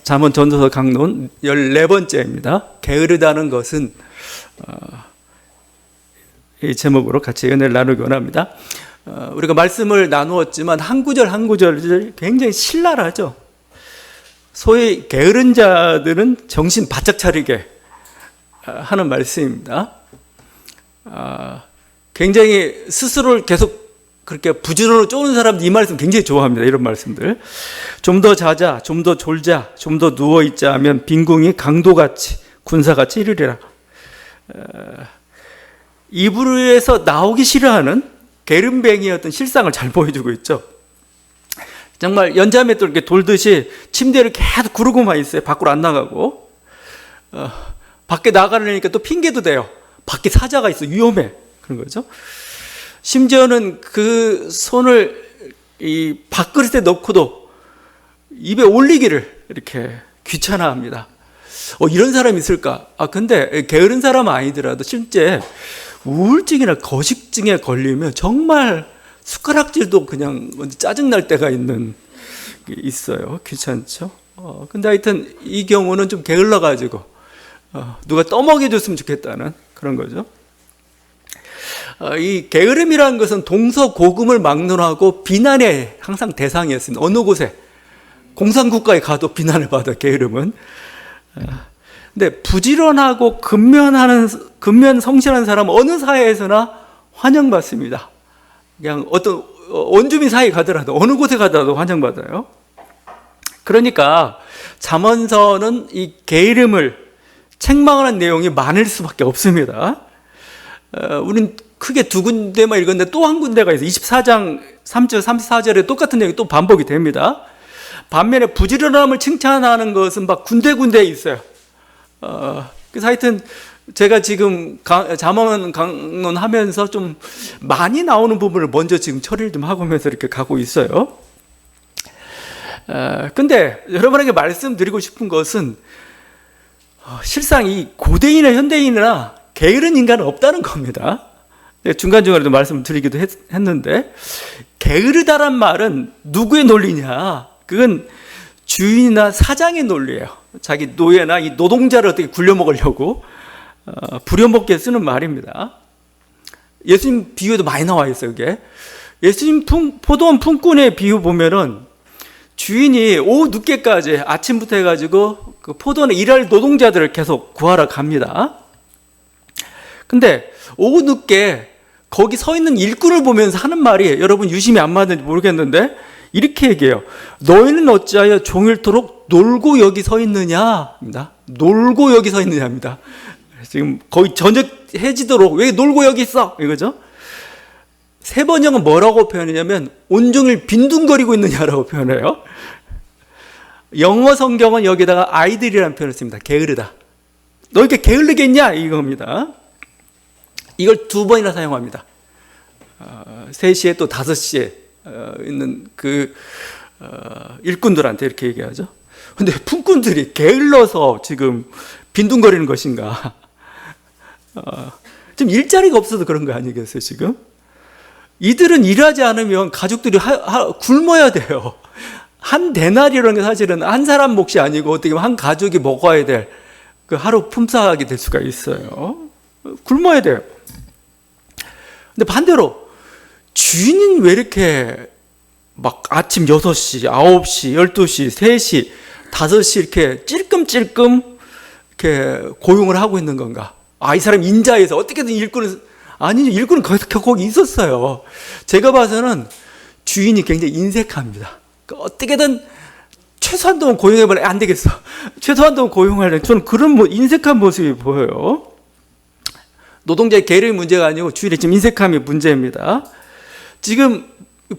잠언 전도서 강론 14번째입니다. 게으르다는 것은 이 제목으로 같이 은혜를 나누기 원합니다. 우리가 말씀을 나누었지만 한 구절 한 구절이 굉장히 신랄하죠. 소위 게으른 자들은 정신 바짝 차리게 하는 말씀입니다. 굉장히 스스로를 계속 그렇게 부지런으로 쪼는 사람들 이 말씀 굉장히 좋아합니다. 이런 말씀들. 좀 더 자자, 좀 더 졸자, 좀 더 누워있자 하면 빈궁이 강도같이 군사같이 이르리라. 이불에서 나오기 싫어하는 게으름뱅이의 어떤 실상을 잘 보여주고 있죠. 정말 연자매 또 이렇게 돌듯이 침대를 계속 구르고만 있어요. 밖으로 안 나가고. 밖에 나가려니까 또 핑계도 대요. 밖에 사자가 있어. 위험해. 그런 거죠. 심지어는 그 손을 이 밥그릇에 넣고도 입에 올리기를 이렇게 귀찮아합니다. 이런 사람이 있을까? 근데 게으른 사람은 아니더라도 실제 우울증이나 거식증에 걸리면 정말 숟가락질도 그냥 짜증날 때가 있어요. 귀찮죠? 근데 하여튼 이 경우는 좀 게을러가지고 누가 떠먹여줬으면 좋겠다는 그런 거죠. 이 게으름이라는 것은 동서고금을 막론하고 비난의 항상 대상이었습니다. 어느 곳에 공산국가에 가도 비난을 받아 게으름은. 근데 부지런하고 근면 성실한 사람은 어느 사회에서나 환영받습니다. 그냥 어떤 원주민 사이에 가더라도 어느 곳에 가더라도 환영받아요. 그러니까 잠언서는 이 게으름을 책망하는 내용이 많을 수밖에 없습니다. 우린 크게 두 군데만 읽었는데 또 한 군데가 있어요. 24장 3절 34절에 똑같은 내용이 또 반복이 됩니다. 반면에 부지런함을 칭찬하는 것은 막 군데군데 있어요. 그래서 하여튼 제가 지금 잠언 강론하면서 좀 많이 나오는 부분을 먼저 지금 처리를 좀 하면서 이렇게 가고 있어요. 근데 여러분에게 말씀드리고 싶은 것은 실상 이 고대인이나 현대인이나 게으른 인간은 없다는 겁니다. 중간중간에도 말씀을 드리기도 했는데, 게으르다란 말은 누구의 논리냐? 그건 주인이나 사장의 논리예요. 자기 노예나 이 노동자를 어떻게 굴려먹으려고 부려먹게 쓰는 말입니다. 예수님 비유에도 많이 나와 있어요. 이게 예수님 포도원 품꾼의 비유 보면은 주인이 오후 늦게까지 아침부터 해가지고 그 포도원에 일할 노동자들을 계속 구하러 갑니다. 근데 오후 늦게 거기 서 있는 일꾼을 보면서 하는 말이 여러분 유심히 안 맞는지 모르겠는데 이렇게 얘기해요. 너희는 어찌하여 종일토록 놀고 여기 서 있느냐입니다. 놀고 여기 서 있느냐입니다. 지금 거의 저녁 해지도록 왜 놀고 여기 있어? 이거죠. 세 번역은 뭐라고 표현하냐면 온종일 빈둥거리고 있느냐라고 표현해요. 영어 성경은 여기다가 아이들이라는 표현을 씁니다. 게으르다. 너 이렇게 게을르겠냐? 이겁니다. 이걸 2번이나 사용합니다. 3시에 또 5시에 있는 그 일꾼들한테 이렇게 얘기하죠. 근데 품꾼들이 게을러서 지금 빈둥거리는 것인가? 좀 일자리가 없어서 그런 거 아니겠어요, 지금? 이들은 일하지 않으면 가족들이 굶어야 돼요. 한 데나리라는 게 사실은 한 사람 몫이 아니고 어떻게 보면 한 가족이 먹어야 될 그 하루 품삯이 될 수가 있어요. 굶어야 돼요. 근데 반대로 주인은 왜 이렇게 막 아침 6시, 9시, 12시, 3시, 5시 이렇게 찔끔찔끔 이렇게 고용을 하고 있는 건가? 이 사람 인자해서 어떻게든 일꾼을, 아니죠. 일꾼은 거기 있었어요. 제가 봐서는 주인이 굉장히 인색합니다. 그러니까 어떻게든 최소한 동안 고용해봐야 안 되겠어. 최소한 동안 고용하려면 저는 그런 인색한 모습이 보여요. 노동자의 게으름이 문제가 아니고 주인의 지금 인색함이 문제입니다. 지금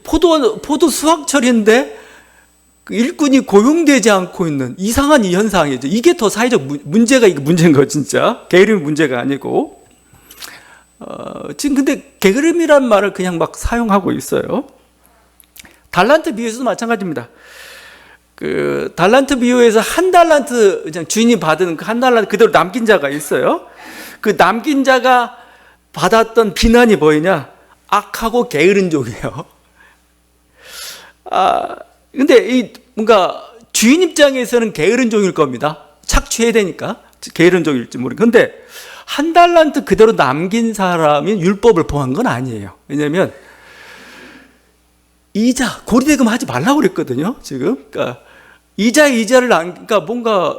포도 수확철인데 일꾼이 고용되지 않고 있는 이상한 이 현상이죠. 이게 더 사회적 문제가 이게 문제인 거예요, 진짜. 게으름이 문제가 아니고. 지금 근데 게으름이란 말을 그냥 막 사용하고 있어요. 달란트 비유에서도 마찬가지입니다. 그 달란트 비유에서 한 달란트 그냥 주인이 받은 그 한 달란트 그대로 남긴 자가 있어요. 그 남긴 자가 받았던 비난이 뭐냐? 악하고 게으른 종이에요. 근데 이 뭔가 주인 입장에서는 게으른 종일 겁니다. 착취해야 되니까 게으른 종일지 모르겠는데 근데 한 달란트 그대로 남긴 사람이 율법을 범한 건 아니에요. 왜냐하면 이자 고리대금 하지 말라고 그랬거든요. 지금 그러니까 이자를 그러니까 뭔가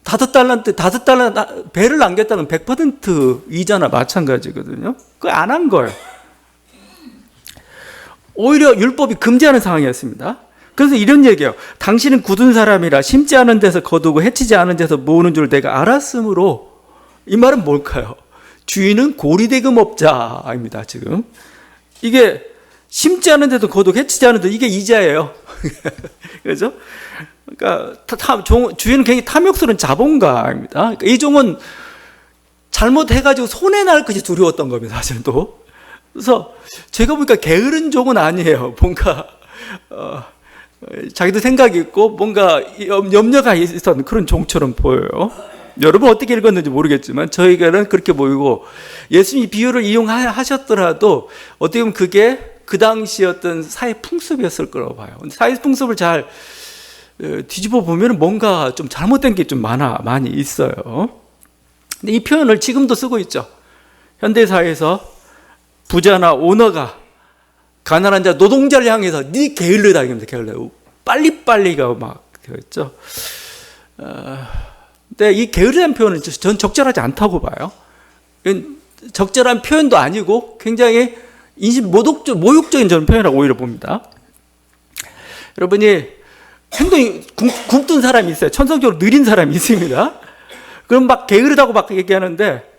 5달란트 배를 남겼다는 100% 이자나 마찬가지거든요. 그거 안 한 거예요. 오히려 율법이 금지하는 상황이었습니다. 그래서 이런 얘기예요. 당신은 굳은 사람이라 심지 않은 데서 거두고 해치지 않은 데서 모으는 줄 내가 알았으므로. 이 말은 뭘까요? 주인은 고리대금업자입니다. 지금 이게 심지 않은 데도 거두고 해치지 않은 데 이게 이자예요. 그렇죠? 그러니까 주인은 굉장히 탐욕스러운 자본가입니다. 그러니까 이 종은 잘못해가지고 손해 날 것이 두려웠던 겁니다. 사실은 또. 그래서 제가 보니까 게으른 종은 아니에요. 뭔가 자기도 생각이 있고 뭔가 염려가 있었던 그런 종처럼 보여요. 여러분 어떻게 읽었는지 모르겠지만 저희가는 그렇게 보이고 예수님이 비유를 이용하셨더라도 어떻게 보면 그게 그 당시 어떤 사회 풍습이었을 거라고 봐요. 사회 풍습을 잘 뒤집어 보면 뭔가 좀 잘못된 게 좀 많이 있어요. 근데 이 표현을 지금도 쓰고 있죠. 현대 사회에서 부자나 오너가 가난한 자 노동자를 향해서 네 게을르다 이겁니다. 게을러. 빨리빨리가 막 되었죠. 근데 이 게으르다는 표현은 전 적절하지 않다고 봐요. 적절한 표현도 아니고 굉장히 모욕적인 저는 표현이라고 오히려 봅니다. 여러분이 행동이 굼뜬 사람이 있어요. 천성적으로 느린 사람이 있습니다. 그럼 막 게으르다고 막 얘기하는데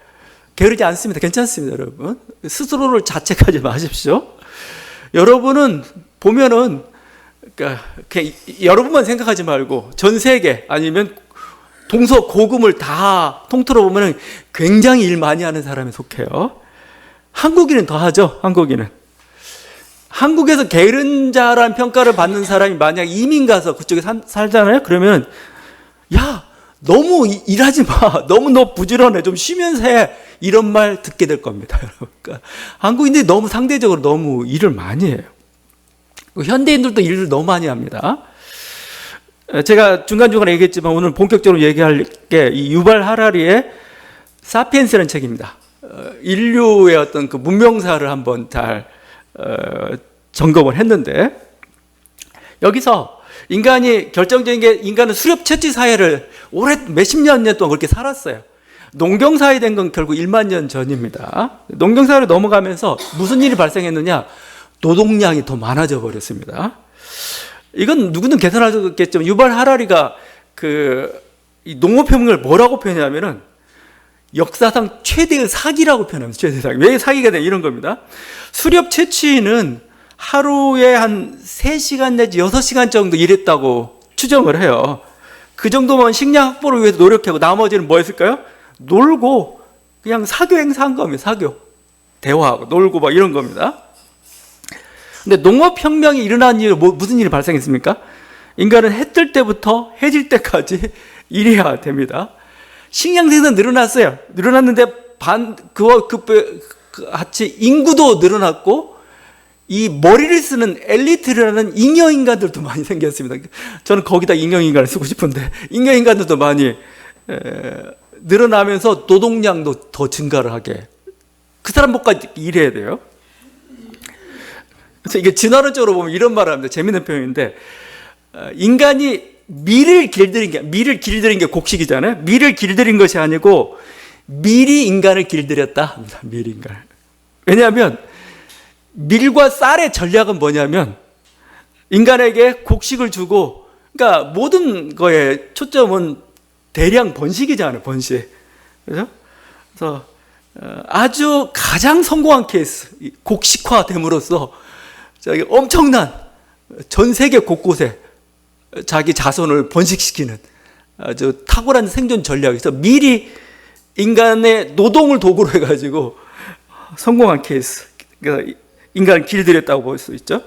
게으르지 않습니다. 괜찮습니다, 여러분. 스스로를 자책하지 마십시오. 여러분은 보면은 그러니까 여러분만 생각하지 말고 전 세계 아니면 동서고금을 다 통틀어 보면 굉장히 일 많이 하는 사람에 속해요. 한국인은 더 하죠. 한국에서 게으른 자라는 평가를 받는 사람이 만약 이민 가서 그쪽에 살잖아요. 그러면 야 너무 일하지 마. 너무 너 부지런해. 좀 쉬면서 해. 이런 말 듣게 될 겁니다. 그러니까 한국인들이 너무 상대적으로 너무 일을 많이 해요. 현대인들도 일을 너무 많이 합니다. 제가 중간중간에 얘기했지만 오늘 본격적으로 얘기할 게 이 유발 하라리의 사피엔스라는 책입니다. 인류의 어떤 그 문명사를 한번 잘 점검을 했는데 여기서 인간이 결정적인 게 인간은 수렵 채취 사회를 몇십 년 동안 그렇게 살았어요. 농경 사회 된 건 결국 1만 년 전입니다. 농경 사회로 넘어가면서 무슨 일이 발생했느냐? 노동량이 더 많아져 버렸습니다. 이건 누구든 계산하셨겠지만 유발 하라리가 이 농업혁명을 뭐라고 표현하냐면은 역사상 최대의 사기라고 표현합니다. 최대의 사기. 왜 사기가 돼? 이런 겁니다. 수렵 채취는 하루에 한 3시간 내지 6시간 정도 일했다고 추정을 해요. 그 정도면 식량 확보를 위해서 노력하고 나머지는 뭐 했을까요? 놀고 그냥 사교 행사한 겁니다. 사교. 대화하고 놀고 막 이런 겁니다. 근데 농업혁명이 일어난 이유로 무슨 일이 발생했습니까? 인간은 해 뜰 때부터 해질 때까지 일해야 됩니다. 식량 생산 늘어났어요. 늘어났는데 같이 인구도 늘어났고 이 머리를 쓰는 엘리트라는 잉여인간들도 많이 생겼습니다. 저는 거기다 잉여인간을 쓰고 싶은데 잉여인간들도 많이 늘어나면서 노동량도 더 증가를 하게 그 사람 목까지 일해야 돼요. 그래서 이게 진화론적으로 보면 이런 말을 합니다. 재밌는 표현인데 인간이 밀을 길들인 게 곡식이잖아요. 밀을 길들인 것이 아니고 밀이 인간을 길들였다. 밀이 인간을. 왜냐하면 밀과 쌀의 전략은 뭐냐면 인간에게 곡식을 주고 그러니까 모든 거에 초점은 대량 번식이잖아요. 번식. 그렇죠? 그래서 아주 가장 성공한 케이스 곡식화됨으로써 엄청난 전 세계 곳곳에 자기 자손을 번식시키는 아주 탁월한 생존 전략에서 미리 인간의 노동을 도구로 해가지고 성공한 케이스. 그러니까 인간을 길들였다고 볼 수 있죠.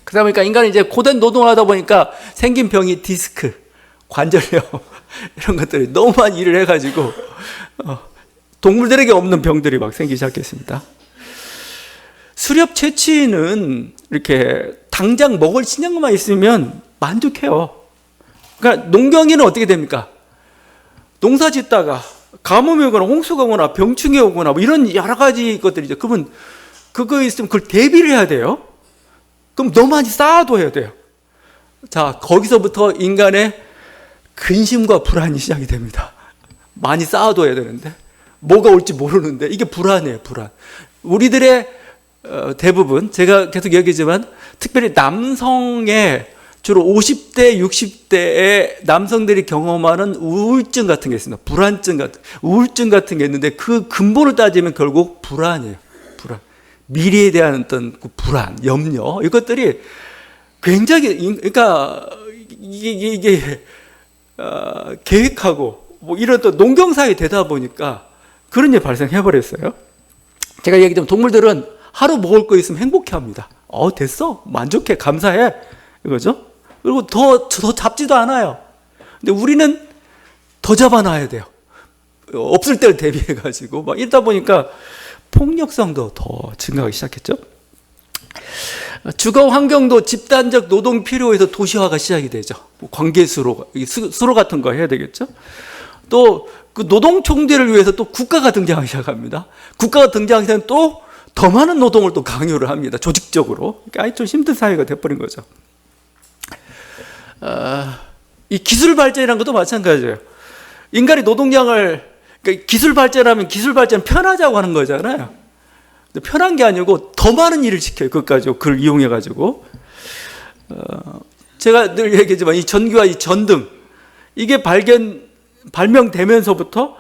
그러다 보니까 인간이 이제 고된 노동을 하다 보니까 생긴 병이 디스크, 관절염 이런 것들이 너무 많이 일을 해가지고 동물들에게 없는 병들이 막 생기기 시작했습니다. 수렵 채취는 이렇게 당장 먹을 식량만 있으면 만족해요. 그러니까 농경인은 어떻게 됩니까? 농사 짓다가 가뭄이 오거나 홍수가 오거나 병충해 오거나 뭐 이런 여러 가지 것들이죠. 그러면 그거 있으면 그걸 대비를 해야 돼요. 그럼 너무 많이 쌓아둬야 돼요. 자, 거기서부터 인간의 근심과 불안이 시작이 됩니다. 많이 쌓아둬야 되는데 뭐가 올지 모르는데 이게 불안이에요. 불안. 우리들의 대부분, 제가 계속 얘기하지만 특별히 남성의 주로 50대, 60대의 남성들이 경험하는 우울증 같은 게 있습니다. 불안증 같은, 우울증 같은 게 있는데 그 근본을 따지면 결국 불안이에요. 불안. 미래에 대한 어떤 그 불안, 염려, 이것들이 굉장히, 그러니까 이게 계획하고 뭐 이런 또 농경사에 되다 보니까 그런 일이 발생해버렸어요. 제가 얘기하자면 동물들은 하루 먹을 거 있으면 행복해 합니다. 됐어. 만족해. 감사해. 이거죠. 그리고 더 잡지도 않아요. 근데 우리는 더 잡아놔야 돼요. 없을 때를 대비해가지고. 막 이러다 보니까 폭력성도 더 증가하기 시작했죠. 주거 환경도 집단적 노동 필요에서 도시화가 시작이 되죠. 관계수로, 수로 같은 거 해야 되겠죠. 또 그 노동 총재를 위해서 또 국가가 등장하기 시작합니다. 국가가 등장하기 전에 또 더 많은 노동을 또 강요를 합니다. 조직적으로. 그러니까 좀 힘든 사회가 돼버린 거죠. 이 기술 발전이라는 것도 마찬가지예요. 인간이 노동량을, 그러니까 기술 발전하면 기술 발전 편하자고 하는 거잖아요. 근데 편한 게 아니고 더 많은 일을 시켜요. 그걸 이용해가지고. 제가 늘 얘기하지만 이 전기와 이 전등, 이게 발명되면서부터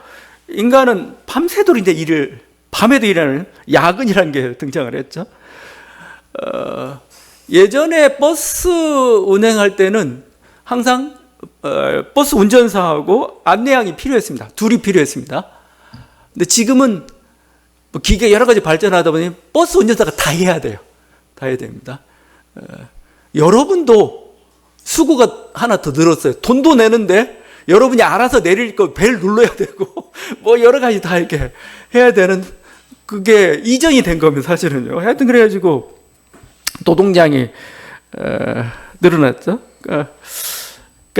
인간은 밤새도록 이제 밤에도 일하는 야근이라는 게 등장을 했죠. 예전에 버스 운행할 때는 항상 버스 운전사하고 안내양이 필요했습니다. 둘이 필요했습니다. 근데 지금은 뭐 기계 여러 가지 발전하다 보니 버스 운전사가 다 해야 돼요. 다 해야 됩니다. 여러분도 수고가 하나 더 늘었어요. 돈도 내는데 여러분이 알아서 내릴 거 벨 눌러야 되고 뭐 여러 가지 다 이렇게 해야 되는, 그게 이전이 된 겁니다. 사실은요. 하여튼 그래가지고 노동량이 늘어났죠. 그러니까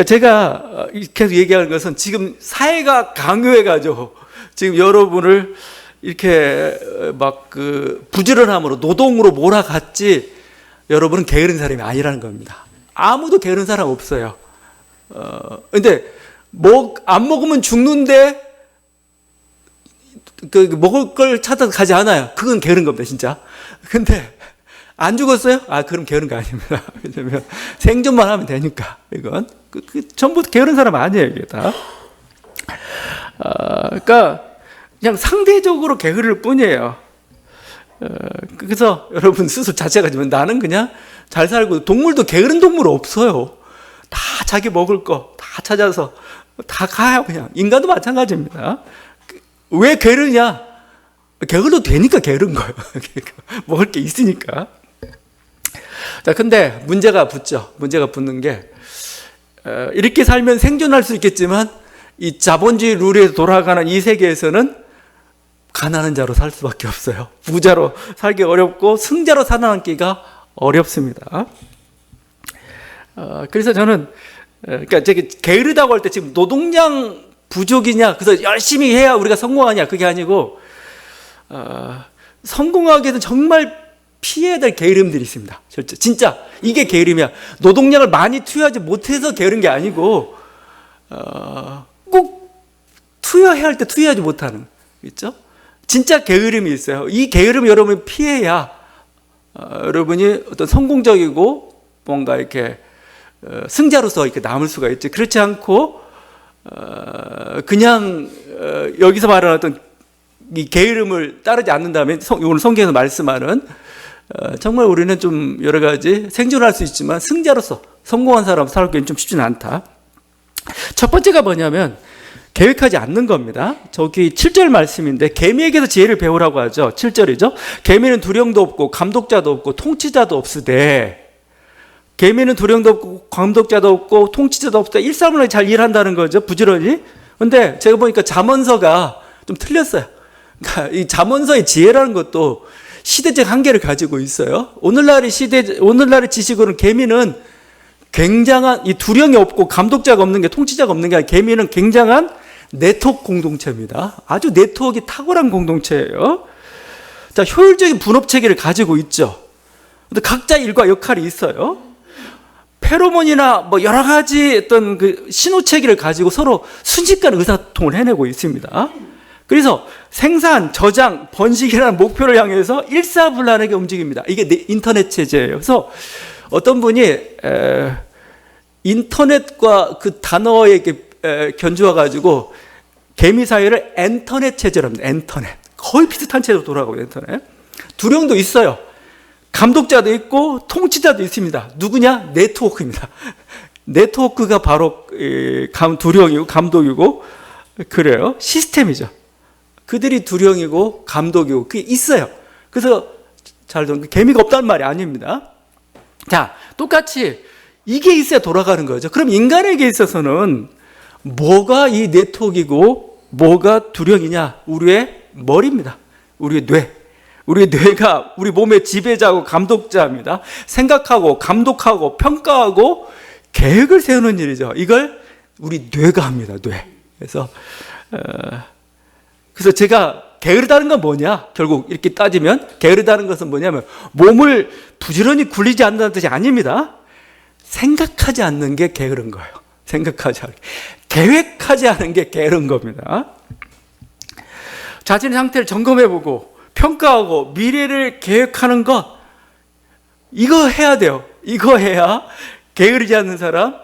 제가 계속 얘기하는 것은 지금 사회가 강요해가지고 지금 여러분을 이렇게 막 부지런함으로 노동으로 몰아갔지, 여러분은 게으른 사람이 아니라는 겁니다. 아무도 게으른 사람 없어요. 근데 안 먹으면 죽는데 먹을 걸 찾아서 가지 않아요. 그건 게으른 겁니다, 진짜. 근데 안 죽었어요? 그럼 게으른 거 아닙니다. 왜냐면 생존만 하면 되니까. 이건 전부 게으른 사람 아니에요, 이게 다. 그러니까 그냥 상대적으로 게으를 뿐이에요. 그래서 여러분 스스로 자책하지만 나는 그냥 잘 살고, 동물도 게으른 동물 없어요. 다 자기 먹을 거 다 찾아서 다 가요. 그냥 인간도 마찬가지입니다. 왜 게으르냐? 게을러도 되니까 게으른 거예요. 먹을 게 있으니까. 자, 근데 문제가 붙죠. 문제가 붙는 게, 이렇게 살면 생존할 수 있겠지만 이 자본주의 룰에 돌아가는 이 세계에서는 가난한 자로 살 수밖에 없어요. 부자로 살기 어렵고 승자로 살아남기가 어렵습니다. 그래서 저는, 그러니까 제가 게으르다고 할 때 지금 노동량 부족이냐, 그래서 열심히 해야 우리가 성공하냐, 그게 아니고, 성공하기 위해서 정말 피해야 될 게으름들이 있습니다. 실제 진짜 이게 게으름이야. 노동량을 많이 투여하지 못해서 게으른 게 아니고, 꼭 투여해야 할 때 투여하지 못하는, 있죠? 진짜 게으름이 있어요. 이 게으름 여러분이 피해야 여러분이 어떤 성공적이고 뭔가 이렇게 승자로서 이렇게 남을 수가 있지. 그렇지 않고 그냥 여기서 말하는 어떤 이 게으름을 따르지 않는다면, 오늘 성경에서 말씀하는 정말 우리는 좀 여러 가지 생존할 수 있지만 승자로서 성공한 사람 살기는 좀 쉽지는 않다. 첫 번째가 뭐냐면 계획하지 않는 겁니다. 저기 7절 말씀인데, 개미에게서 지혜를 배우라고 하죠. 7절이죠. 개미는 두령도 없고 감독자도 없고 통치자도 없으되, 개미는 두령도 없고 감독자도 없고 통치자도 없다. 일사분란하게 잘 일한다는 거죠. 부지런히. 근데 제가 보니까 잠언서가 좀 틀렸어요. 그러니까 이 잠언서의 지혜라는 것도 시대적 한계를 가지고 있어요. 오늘날의 지식으로는 개미는 굉장한 이 두령이 없고 감독자가 없는 게, 통치자가 없는 게 아니라 개미는 굉장한 네트워크 공동체입니다. 아주 네트워크가 탁월한 공동체예요. 자, 효율적인 분업 체계를 가지고 있죠. 근데 각자 일과 역할이 있어요. 페로몬이나 뭐 여러 가지 어떤 그 신호 체계를 가지고 서로 순식간에 의사소통을 해내고 있습니다. 그래서 생산, 저장, 번식이라는 목표를 향해서 일사불란하게 움직입니다. 이게 인터넷 체제예요. 그래서 어떤 분이 인터넷과 그 단어에 견주어 가지고 개미 사회를 엔터넷 체제로 합니다. 엔터넷. 거의 비슷한 체제로 돌아가고 인터넷. 두령도 있어요. 감독자도 있고 통치자도 있습니다. 누구냐? 네트워크입니다. 네트워크가 바로 두령이고 감독이고 그래요. 시스템이죠. 그들이 두령이고 감독이고 그게 있어요. 그래서 개미가 없다는 말이 아닙니다. 자, 똑같이 이게 있어야 돌아가는 거죠. 그럼 인간에게 있어서는 뭐가 이 네트워크이고 뭐가 두령이냐? 우리의 머리입니다. 우리의 뇌. 우리의 뇌가 우리 몸의 지배자고 감독자입니다. 생각하고 감독하고 평가하고 계획을 세우는 일이죠. 이걸 우리 뇌가 합니다. 뇌. 그래서 제가 게으르다는 건 뭐냐? 결국 이렇게 따지면 게으르다는 것은 뭐냐면 몸을 부지런히 굴리지 않는다는 뜻이 아닙니다. 생각하지 않는 게 게으른 거예요. 생각하지 않는, 계획하지 않은 게 게으른 겁니다. 자신의 상태를 점검해보고 평가하고 미래를 계획하는 것, 이거 해야 돼요. 이거 해야 게으르지 않는 사람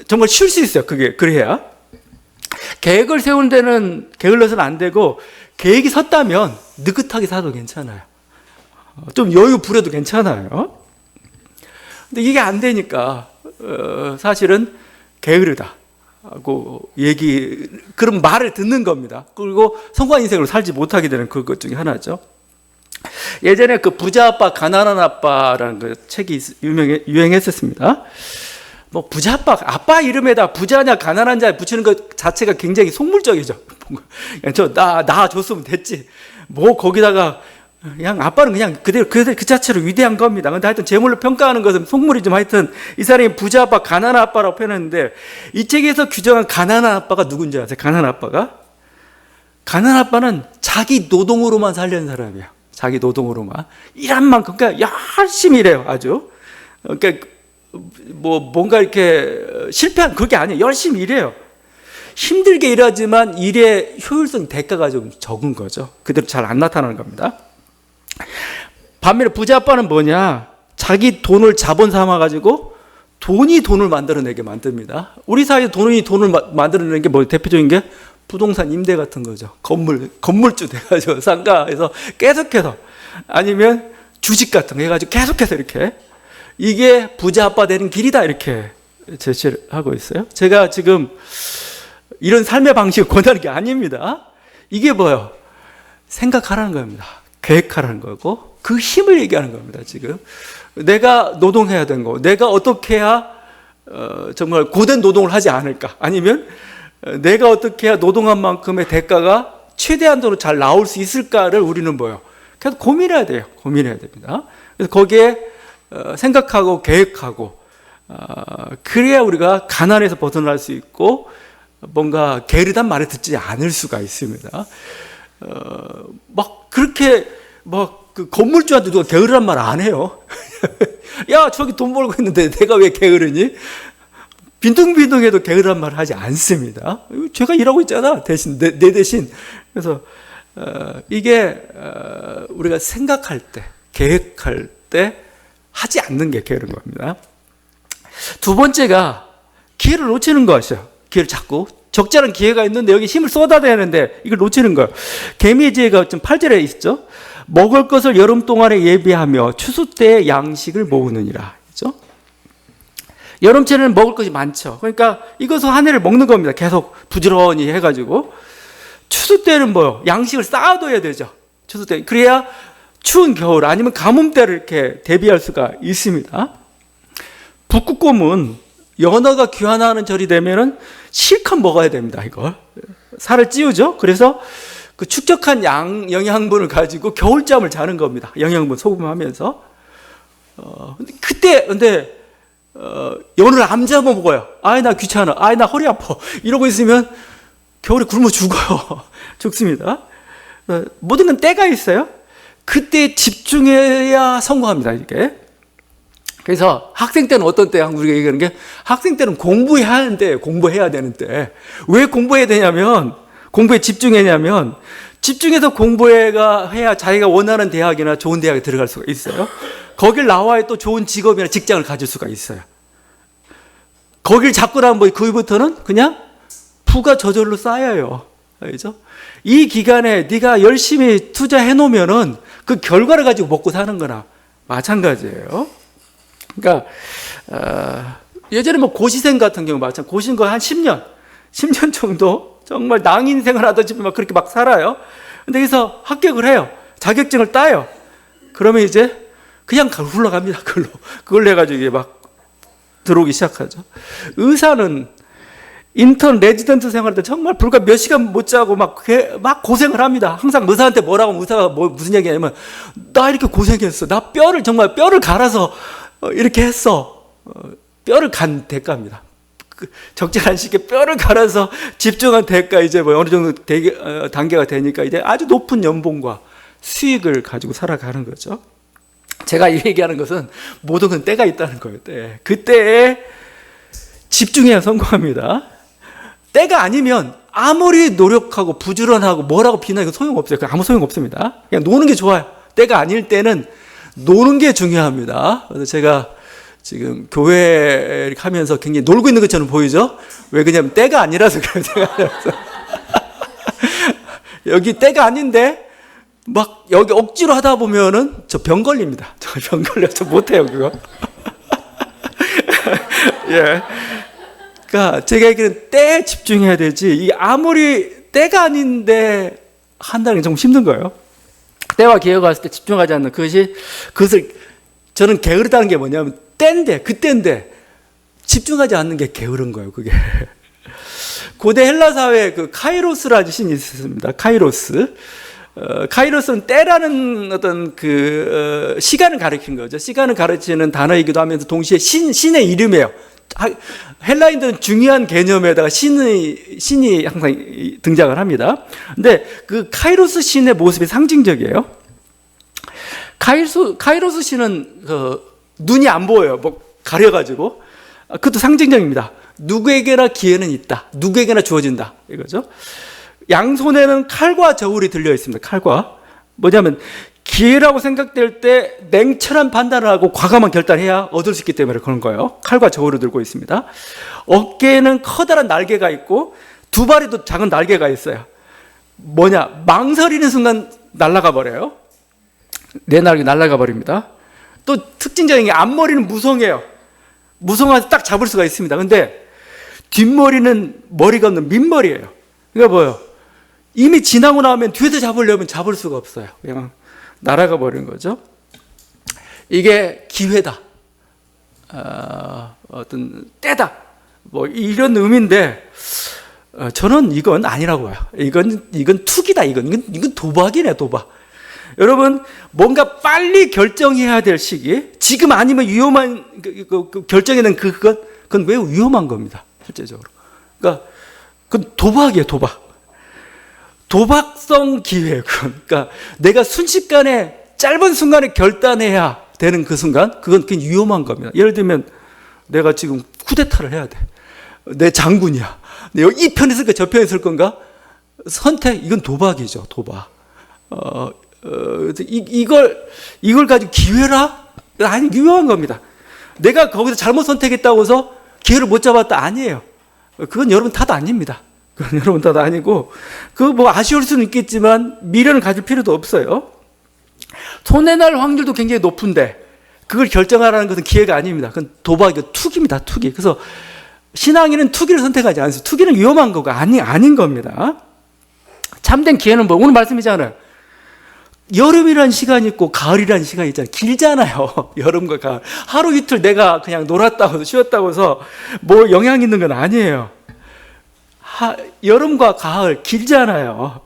정말 쉴 수 있어요. 그래야. 계획을 세우는 데는 게을러서는 안 되고, 계획이 섰다면 느긋하게 사도 괜찮아요. 좀 여유 부려도 괜찮아요. 근데 이게 안 되니까 사실은 게으르다 하고 그런 말을 듣는 겁니다. 그리고 성공한 인생으로 살지 못하게 되는 그것 중에 하나죠. 예전에 그 부자 아빠 가난한 아빠라는 그 책이 유행했었습니다. 뭐 부자 아빠 이름에다 부자냐 가난한 자 붙이는 것 자체가 굉장히 속물적이죠. 나 줬으면 됐지. 뭐 거기다가 그냥 아빠는 그냥 그대로 그 자체로 위대한 겁니다. 근데 하여튼 재물로 평가하는 것은 속물이지만 하여튼 이 사람이 부자 아빠, 가난한 아빠라고 표현했는데 이 책에서 규정한 가난한 아빠가 누군지 아세요? 가난한 아빠는 자기 노동으로만 살려는 사람이에요. 자기 노동으로만. 일한 만큼, 그러니까 열심히 일해요. 아주. 그러니까 뭔가 이렇게 실패한 그게 아니에요. 열심히 일해요. 힘들게 일하지만 일의 효율성 대가가 좀 적은 거죠. 그대로 잘 안 나타나는 겁니다. 반면에 부자 아빠는 뭐냐? 자기 돈을 자본 삼아가지고 돈이 돈을 만들어내게 만듭니다. 우리 사회에 돈을 만들어내는 게 뭐 대표적인 게 부동산 임대 같은 거죠. 건물주 돼가지고 상가에서 계속해서, 아니면 주식 같은 거 해가지고 계속해서 이렇게, 이게 부자 아빠 되는 길이다 이렇게 제시를 하고 있어요. 제가 지금 이런 삶의 방식을 권하는 게 아닙니다. 이게 뭐예요? 생각하라는 겁니다. 계획하라는 거고, 그 힘을 얘기하는 겁니다. 지금 내가 노동해야 되는 거, 내가 어떻게 해야 정말 고된 노동을 하지 않을까, 아니면 내가 어떻게 해야 노동한 만큼의 대가가 최대한도로 잘 나올 수 있을까를 우리는 뭐예요? 계속 고민해야 돼요. 고민해야 됩니다. 그래서 거기에 생각하고 계획하고, 그래야 우리가 가난에서 벗어날 수 있고 뭔가 게으르단 말을 듣지 않을 수가 있습니다. 그 건물주한테 누가 게으르란 말 안 해요. 야, 저기 돈 벌고 있는데 내가 왜 게으르니? 빈둥빈둥해도 게으르란 말을 하지 않습니다. 제가 일하고 있잖아. 대신 내 대신. 그래서 이게 우리가 생각할 때, 계획할 때 하지 않는 게 게으른 겁니다. 두 번째가 기회를 놓치는 것이에요. 기회를 자꾸, 적절한 기회가 있는데 여기 힘을 쏟아내는데 이걸 놓치는 거예요. 개미의 지혜가 좀 8절에 있죠. 먹을 것을 여름 동안에 예비하며 추수 때에 양식을 모으느니라. 그렇죠? 여름철에는 먹을 것이 많죠. 그러니까 이것을 한 해를 먹는 겁니다. 계속 부지런히 해가지고. 추수 때는 뭐요? 양식을 쌓아둬야 되죠. 추수 때. 그래야 추운 겨울 아니면 가뭄 때를 이렇게 대비할 수가 있습니다. 북극곰은 연어가 귀환하는 절이 되면은 실컷 먹어야 됩니다. 이걸 살을 찌우죠. 그래서 그 축적한 영양분을 가지고 겨울잠을 자는 겁니다. 영양분 소금하면서. 근데 오늘 암 잡아 먹어요. 아이 나 귀찮아. 아이 나 허리 아파. 이러고 있으면 겨울에 굶어 죽어요. 죽습니다. 모든 건 때가 있어요. 그때 집중해야 성공합니다. 이게. 그래서 학생 때는 어떤 때 우리가 얘기하는 게 학생 때는 공부해야 하는데 공부해야 되는데 왜 공부해야 되냐면 공부에 집중해냐면 집중해서 공부해야 자기가 원하는 대학이나 좋은 대학에 들어갈 수가 있어요. 거길 나와야 또 좋은 직업이나 직장을 가질 수가 있어요. 거길 잡고 나면 그 후부터는 그냥 부가 저절로 쌓여요. 알죠? 이 기간에 네가 열심히 투자해 놓으면은 그 결과를 가지고 먹고 사는 거나 마찬가지예요. 그러니까 예전에 뭐 고시생 같은 경우 마찬가지. 고시생 거한 10년 정도 정말 낭인 생활하듯이 막 그렇게 막 살아요. 근데 여기서 합격을 해요. 자격증을 따요. 그러면 이제 그냥 흘러갑니다. 그걸 해가지고 이게 막 들어오기 시작하죠. 의사는 인턴 레지던트 생활할 때 정말 불과 몇 시간 못 자고 막 고생을 합니다. 항상 의사한테 뭐라고 하면 의사가 무슨 얘기 하냐면 나 이렇게 고생했어. 나 정말 뼈를 갈아서 이렇게 했어. 뼈를 간 대가입니다. 적절한 시기에 뼈를 갈아서 집중한 대가 이제 뭐 어느 정도 단계가 되니까 이제 아주 높은 연봉과 수익을 가지고 살아가는 거죠. 제가 이 얘기하는 것은 모든 건 때가 있다는 거예요. 그때에 집중해야 성공합니다. 때가 아니면 아무리 노력하고 부지런하고 뭐라고 비난해도 소용없어요. 아무 소용 없습니다. 그냥 노는 게 좋아요. 때가 아닐 때는 노는 게 중요합니다. 그래서 제가 지금 교회 하면서 굉장히 놀고 있는 것처럼 보이죠? 왜 그러냐면 때가 아니라서 그래요. 여기 때가 아닌데 막 여기 억지로 하다 보면은 저 병 걸립니다. 저 병 걸려서 못해요 그거. 예. 그러니까 제가 얘기는 때에 집중해야 되지. 이 아무리 때가 아닌데 한다는 게 좀 힘든 거예요. 때와 기회가 왔을 때 집중하지 않는 그것을 저는 게으르다는 게 뭐냐면 그때인데 집중하지 않는 게 게으른 거예요. 그게. 고대 헬라 사회에 그 카이로스라는 신이 있었습니다. 카이로스는 때라는 어떤 시간을 가리키는 거죠. 시간을 가르치는 단어이기도 하면서 동시에 신의 이름이에요. 헬라인들은 중요한 개념에다가 신이 항상 등장을 합니다. 근데 그 카이로스 신의 모습이 상징적이에요. 카이로스 신은 눈이 안 보여요. 뭐 가려가지고. 그것도 상징적입니다. 누구에게나 기회는 있다. 누구에게나 주어진다. 이거죠. 양손에는 칼과 저울이 들려 있습니다. 칼과. 뭐냐면 기회라고 생각될 때 냉철한 판단을 하고 과감한 결단해야 얻을 수 있기 때문에 그런 거예요. 칼과 저울을 들고 있습니다. 어깨에는 커다란 날개가 있고 두 발에도 작은 날개가 있어요. 망설이는 순간 날아가 버려요. 내 날개 날아가 버립니다. 또 특징적인 게 앞머리는 무성해요. 무성해서 딱 잡을 수가 있습니다. 근데 뒷머리는 머리가 없는 민머리예요. 그러니까 뭐예요? 이미 지나고 나면 뒤에서 잡으려면 잡을 수가 없어요. 그냥 날아가 버리는 거죠. 이게 기회다. 어떤 때다. 뭐 이런 의미인데 저는 이건 아니라고 봐요. 이건 투기다. 이건 도박이네, 도박. 여러분, 뭔가 빨리 결정해야 될 시기, 지금 아니면 위험한 결정에는 그건 매우 위험한 겁니다. 실제적으로. 그러니까 그건 도박이에요, 도박. 도박성 기회. 그러니까 내가 순식간에 짧은 순간에 결단해야 되는 그 순간, 그건 굉장히 위험한 겁니다. 예를 들면 내가 지금 쿠데타를 해야 돼. 내 장군이야. 내가 이 편에 쓸까 저 편에 쓸 건가? 선택, 이건 도박이죠, 도박. 이걸 가지고 기회라? 아니, 위험한 겁니다. 내가 거기서 잘못 선택했다고 해서 기회를 못 잡았다? 아니에요. 그건 여러분 탓 아닙니다. 그건 여러분 탓 아니고, 아쉬울 수는 있겠지만, 미련을 가질 필요도 없어요. 손해날 확률도 굉장히 높은데, 그걸 결정하라는 것은 기회가 아닙니다. 그건 도박이고 투기입니다, 투기. 그래서 신앙인은 투기를 선택하지 않습니다. 투기는 위험한 거가 아닌 겁니다. 참된 기회는 오늘 말씀이잖아요. 여름이라는 시간이 있고 가을이라는 시간이 있잖아요. 길잖아요. 여름과 가을. 하루 이틀 내가 그냥 놀았다고 해서 쉬었다고 해서 뭐 영향 있는 건 아니에요. 여름과 가을 길잖아요.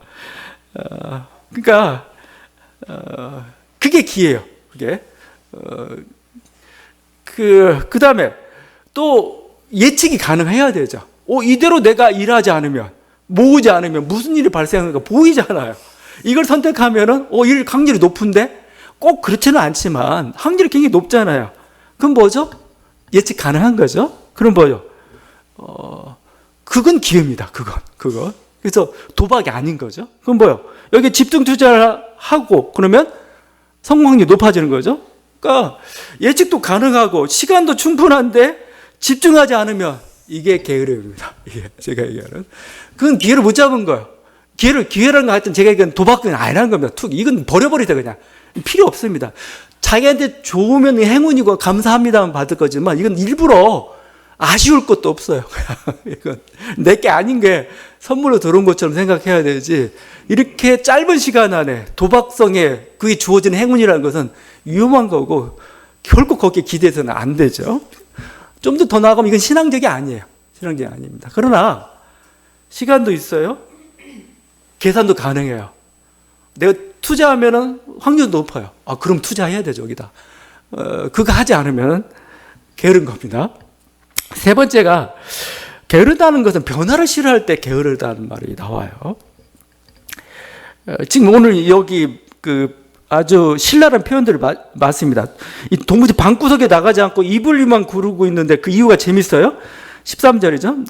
그러니까 그게 기회예요. 그게. 그 다음에 또 예측이 가능해야 되죠. 이대로 내가 일하지 않으면, 모으지 않으면 무슨 일이 발생하는가 보이잖아요. 이걸 선택하면은 일 확률이 높은데 꼭 그렇지는 않지만 확률이 굉장히 높잖아요. 그럼 뭐죠? 예측 가능한 거죠. 그럼 뭐요? 그건 기회입니다. 그건. 그래서 도박이 아닌 거죠. 그럼 뭐요? 여기 집중 투자를 하고 그러면 성공 확률이 높아지는 거죠. 그러니까 예측도 가능하고 시간도 충분한데 집중하지 않으면 이게 게으름입니다. 이게 제가 얘기하는. 그건 기회를 못 잡은 거예요. 기회라는 거 하여튼 제가 얘기하는 도박은 아니라는 겁니다. 이건 버려버리자 그냥. 필요 없습니다. 자기한테 좋으면 행운이고 감사합니다만 받을 거지만 이건 일부러 아쉬울 것도 없어요. 이건 내게 아닌 게 선물로 들어온 것처럼 생각해야 되지. 이렇게 짧은 시간 안에 도박성에 그게 주어지는 행운이라는 것은 위험한 거고 결코 거기에 기대해서는 안 되죠. 좀 더 나아가면 이건 신앙적이 아니에요. 신앙적이 아닙니다. 그러나 시간도 있어요. 계산도 가능해요. 내가 투자하면은 확률도 높아요. 그럼 투자해야 되죠, 여기다. 그거 하지 않으면 게으른 겁니다. 세 번째가 게으르다는 것은 변화를 싫어할 때 게으르다는 말이 나와요. 지금 오늘 여기 아주 신랄한 표현들을 맞습니다. 이 동무지 방구석에 나가지 않고 이불만 구르고 있는데 그 이유가 재밌어요. 13절이죠.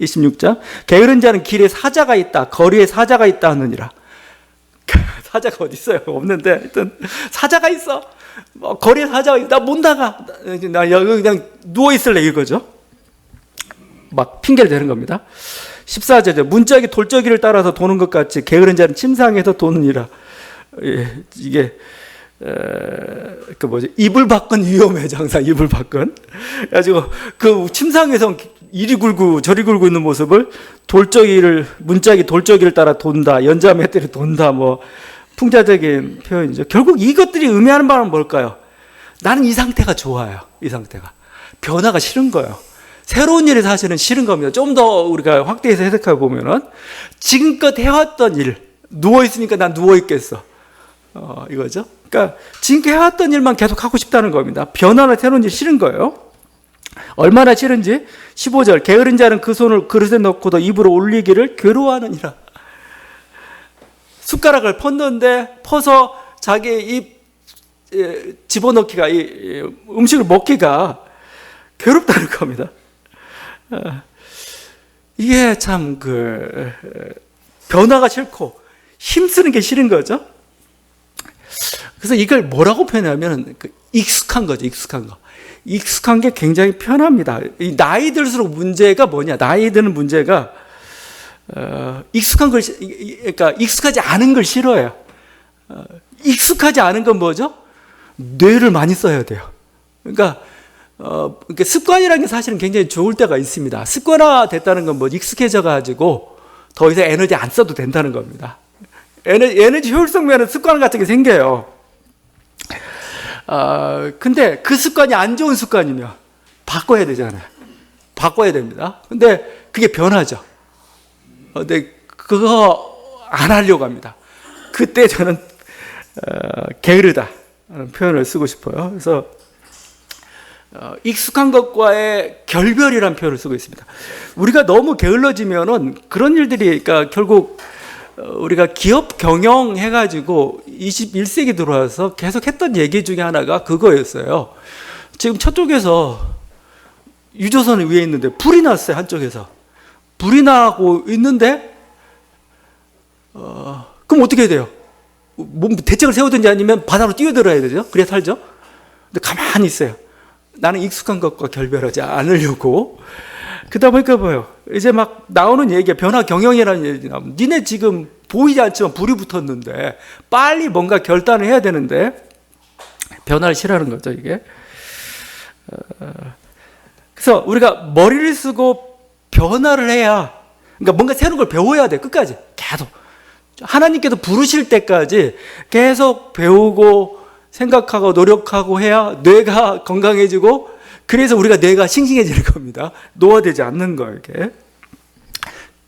26절. 게으른 자는 길에 사자가 있다. 거리에 사자가 있다 하느니라. 사자가 어디 있어요? 없는데 하여튼 사자가 있어. 거리에 사자가 있다. 나 못 나가. 나 여기 그냥 누워 있을래 이거죠. 막 핑계를 대는 겁니다. 14절이죠. 문짝이 돌적이를 따라서 도는 것 같이 게으른 자는 침상에서 도느니라. 이게 이불 밖은 위험해져. 항상 이불 밖은. 그래가지고 그 침상에서 이리 굴고 저리 굴고 있는 모습을 문짝이 돌적이를 따라 돈다. 연자매들이 돈다. 뭐 풍자적인 표현이죠. 결국 이것들이 의미하는 바는 뭘까요? 나는 이 상태가 좋아요. 이 상태가. 변화가 싫은 거예요. 새로운 일이 사실은 싫은 겁니다. 좀 더 우리가 확대해서 해석해 보면은 지금껏 해왔던 일, 누워있으니까 난 누워있겠어. 이거죠. 그러니까 지금껏 해왔던 일만 계속 하고 싶다는 겁니다. 변화나 새로운 일 싫은 거예요. 얼마나 싫은지 15절. 게으른 자는 그 손을 그릇에 넣고도 입으로 올리기를 괴로워하느니라. 숟가락을 퍼서 자기 입 집어넣기가 음식을 먹기가 괴롭다는 겁니다. 이게 참 변화가 싫고 힘쓰는 게 싫은 거죠. 그래서 이걸 뭐라고 표현하면 익숙한 거죠. 익숙한 거. 익숙한 게 굉장히 편합니다. 이 나이 들수록 문제가 뭐냐? 나이 드는 문제가 익숙한 걸 그러니까 익숙하지 않은 걸 싫어해요. 익숙하지 않은 건 뭐죠? 뇌를 많이 써야 돼요. 그러니까 습관이라는 게 사실은 굉장히 좋을 때가 있습니다. 습관화 됐다는 건 뭐 익숙해져 가지고 더 이상 에너지 안 써도 된다는 겁니다. 에너지 효율성 면에 습관 같은 게 생겨요. 근데 그 습관이 안 좋은 습관이면 바꿔야 되잖아요. 바꿔야 됩니다. 근데 그게 변하죠. 근데 그거 안 하려고 합니다. 그때 저는 게으르다라는 표현을 쓰고 싶어요. 그래서 익숙한 것과의 결별이라는 표현을 쓰고 있습니다. 우리가 너무 게을러지면은 그런 일들이, 그러니까 결국 우리가 기업 경영 해가지고 21세기 들어와서 계속 했던 얘기 중에 하나가 그거였어요. 지금 저쪽에서 유조선 위에 있는데 불이 났어요. 한쪽에서. 불이 나고 있는데, 그럼 어떻게 해야 돼요? 뭐 대책을 세우든지 아니면 바다로 뛰어들어야 되죠. 그래야 살죠. 근데 가만히 있어요. 나는 익숙한 것과 결별하지 않으려고. 그러다 보니까 뭐예요? 이제 막 나오는 얘기가 변화 경영이라는 얘기 나오면 니네 지금 보이지 않지만 불이 붙었는데 빨리 뭔가 결단을 해야 되는데 변화를 싫어하는 거죠, 이게. 그래서 우리가 머리를 쓰고 변화를 해야, 그러니까 뭔가 새로운 걸 배워야 돼. 끝까지 계속 하나님께서 부르실 때까지 계속 배우고 생각하고 노력하고 해야 뇌가 건강해지고, 그래서 우리가 뇌가 싱싱해지는 겁니다. 노화되지 않는 거예요, 이게.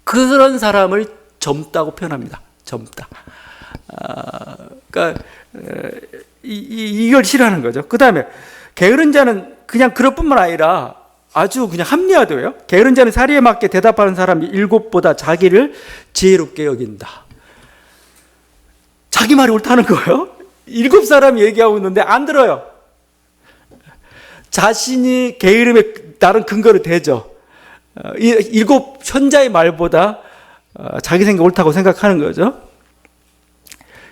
그런 사람을 젊다고 표현합니다. 젊다. 그러니까 이걸 싫어하는 거죠. 그 다음에 게으른 자는 그냥 그럴 뿐만 아니라 아주 그냥 합리화돼요. 게으른 자는 사리에 맞게 대답하는 사람이 일곱보다 자기를 지혜롭게 여긴다. 자기 말이 옳다는 거예요. 일곱 사람이 얘기하고 있는데 안 들어요. 자신이 게으름에 다른 근거를 대죠. 일곱 현자의 말보다 자기 생각이 옳다고 생각하는 거죠.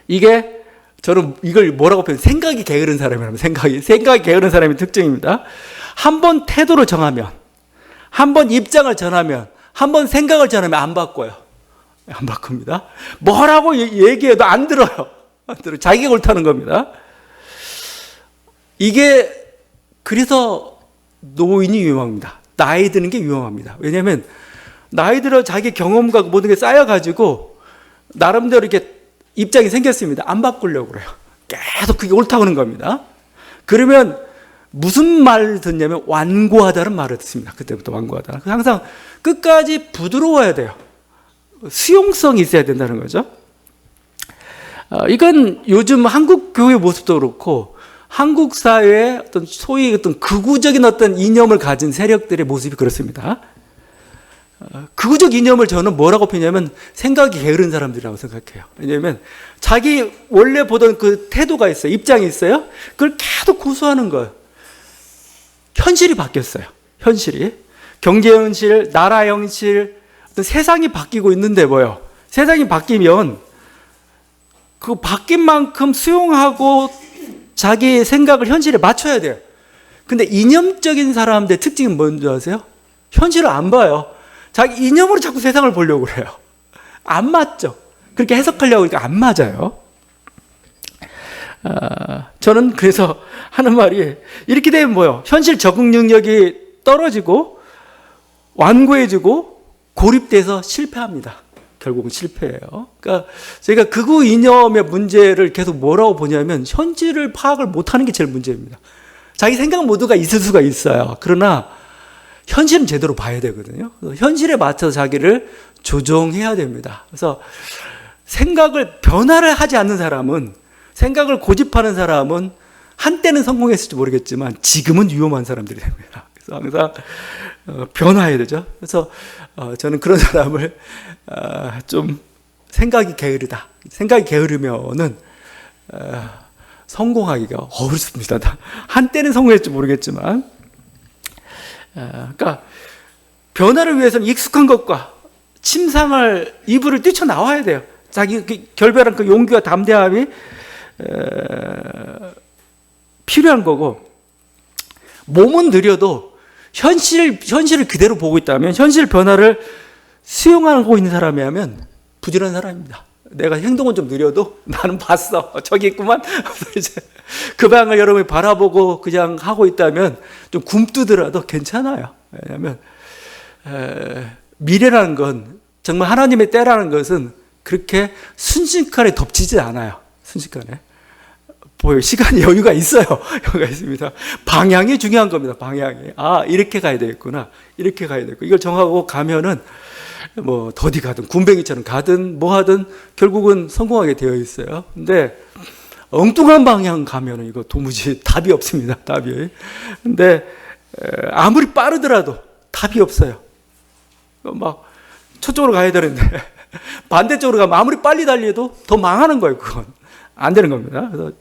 이게 저는 이걸 뭐라고 표현? 생각이 게으른 사람이라면 생각이 게으른 사람의 특징입니다. 한 번 태도를 정하면, 한 번 입장을 전하면, 한 번 생각을 전하면 안 바꿔요. 안 바꿉니다. 뭐라고 얘기해도 안 들어요. 안 들어요. 자기가 옳다는 겁니다. 이게 그래서 노인이 위험합니다. 나이 드는 게 위험합니다. 왜냐하면 나이 들어 자기 경험과 모든 게 쌓여가지고 나름대로 이렇게 입장이 생겼습니다. 안 바꾸려고 그래요. 계속 그게 옳다고 하는 겁니다. 그러면 무슨 말을 듣냐면 완고하다는 말을 듣습니다. 그때부터 완고하다. 항상 끝까지 부드러워야 돼요. 수용성이 있어야 된다는 거죠. 이건 요즘 한국 교회 모습도 그렇고 한국 사회의 어떤 소위 어떤 극우적인 어떤 이념을 가진 세력들의 모습이 그렇습니다. 극우적 이념을 저는 뭐라고 표현하냐면 생각이 게으른 사람들이라고 생각해요. 왜냐하면 자기 원래 보던 그 태도가 있어요. 입장이 있어요. 그걸 계속 고수하는 거예요. 현실이 바뀌었어요. 현실이. 경제 현실, 나라 현실, 어떤 세상이 바뀌고 있는데 뭐요? 세상이 바뀌면 그 바뀐 만큼 수용하고 자기 생각을 현실에 맞춰야 돼요. 근데 이념적인 사람들의 특징은 뭔지 아세요? 현실을 안 봐요. 자기 이념으로 자꾸 세상을 보려고 그래요. 안 맞죠. 그렇게 해석하려고 하니까 안 맞아요. 저는 그래서 하는 말이 이렇게 되면 뭐예요? 현실 적응 능력이 떨어지고 완고해지고 고립돼서 실패합니다. 결국은 실패해요. 그러니까 제가 극우 이념의 문제를 계속 뭐라고 보냐면 현실을 파악을 못하는 게 제일 문제입니다. 자기 생각 모두가 있을 수가 있어요. 그러나 현실은 제대로 봐야 되거든요. 현실에 맞춰서 자기를 조정해야 됩니다. 그래서 생각을 변화를 하지 않는 사람은, 생각을 고집하는 사람은 한때는 성공했을지 모르겠지만 지금은 위험한 사람들이 됩니다. 그래서 항상 변화해야 되죠. 그래서 저는 그런 사람을 좀 생각이 게으르다. 생각이 게으르면은 성공하기가 어렵습니다. 한때는 성공했을지 모르겠지만, 그러니까 변화를 위해서는 익숙한 것과 침상을 이불을 뛰쳐나와야 돼요. 자기 결별한 그 용기와 담대함이 필요한 거고, 몸은 느려도 현실을 그대로 보고 있다면, 현실 변화를 수용하고 있는 사람이라면 부지런한 사람입니다. 내가 행동은 좀 느려도 나는 봤어. 저기 있구만. 이제 그 방을 여러분이 바라보고 그냥 하고 있다면 좀 굼뜨더라도 괜찮아요. 왜냐하면 미래라는 건, 정말 하나님의 때라는 것은 그렇게 순식간에 덮치지 않아요. 순식간에. 보여요. 시간이 여유가 있어요. 여유가 있습니다. 방향이 중요한 겁니다. 방향이. 이렇게 가야 되겠구나. 이렇게 가야 되겠구나. 이걸 정하고 가면은 뭐 더디 가든 군뱅이처럼 가든 뭐 하든 결국은 성공하게 되어 있어요. 근데 엉뚱한 방향 가면은 이거 도무지 답이 없습니다. 답이. 근데 아무리 빠르더라도 답이 없어요. 막 저쪽으로 가야 되는데 반대쪽으로 가면 아무리 빨리 달려도 더 망하는 거예요. 그건 안 되는 겁니다. 그래서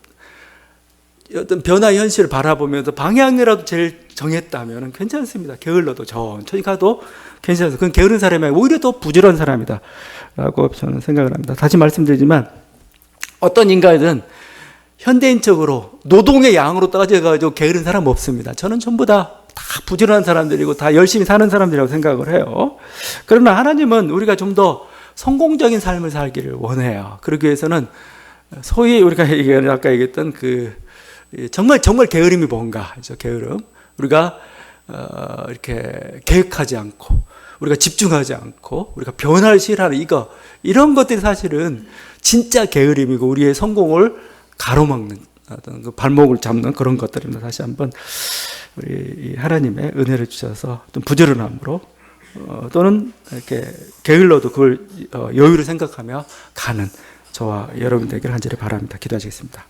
어떤 변화의 현실을 바라보면서 방향이라도 제일 정했다면 괜찮습니다. 게을러도 천천히 가도 괜찮아요. 그건 게으른 사람이 아니라 오히려 더 부지런한 사람이다 라고 저는 생각을 합니다. 다시 말씀드리지만 어떤 인간이든 현대인적으로 노동의 양으로 따져가지고 게으른 사람 없습니다. 저는 전부 다 부지런한 사람들이고 다 열심히 사는 사람들이라고 생각을 해요. 그러나 하나님은 우리가 좀 더 성공적인 삶을 살기를 원해요. 그러기 위해서는 소위 우리가 아까 얘기했던 정말 게으름이 뭔가, 게으름. 우리가 이렇게 계획하지 않고, 우리가 집중하지 않고, 우리가 변화를 시행하는 이런 것들이 사실은 진짜 게으름이고 우리의 성공을 가로막는 어떤 그 발목을 잡는 그런 것들입니다. 다시 한번 우리 하나님의 은혜를 주셔서 좀 부지런함으로 또는 이렇게 게을러도 그걸 여유를 생각하며 가는 저와 여러분 되기를 간절히 바랍니다. 기도하시겠습니다.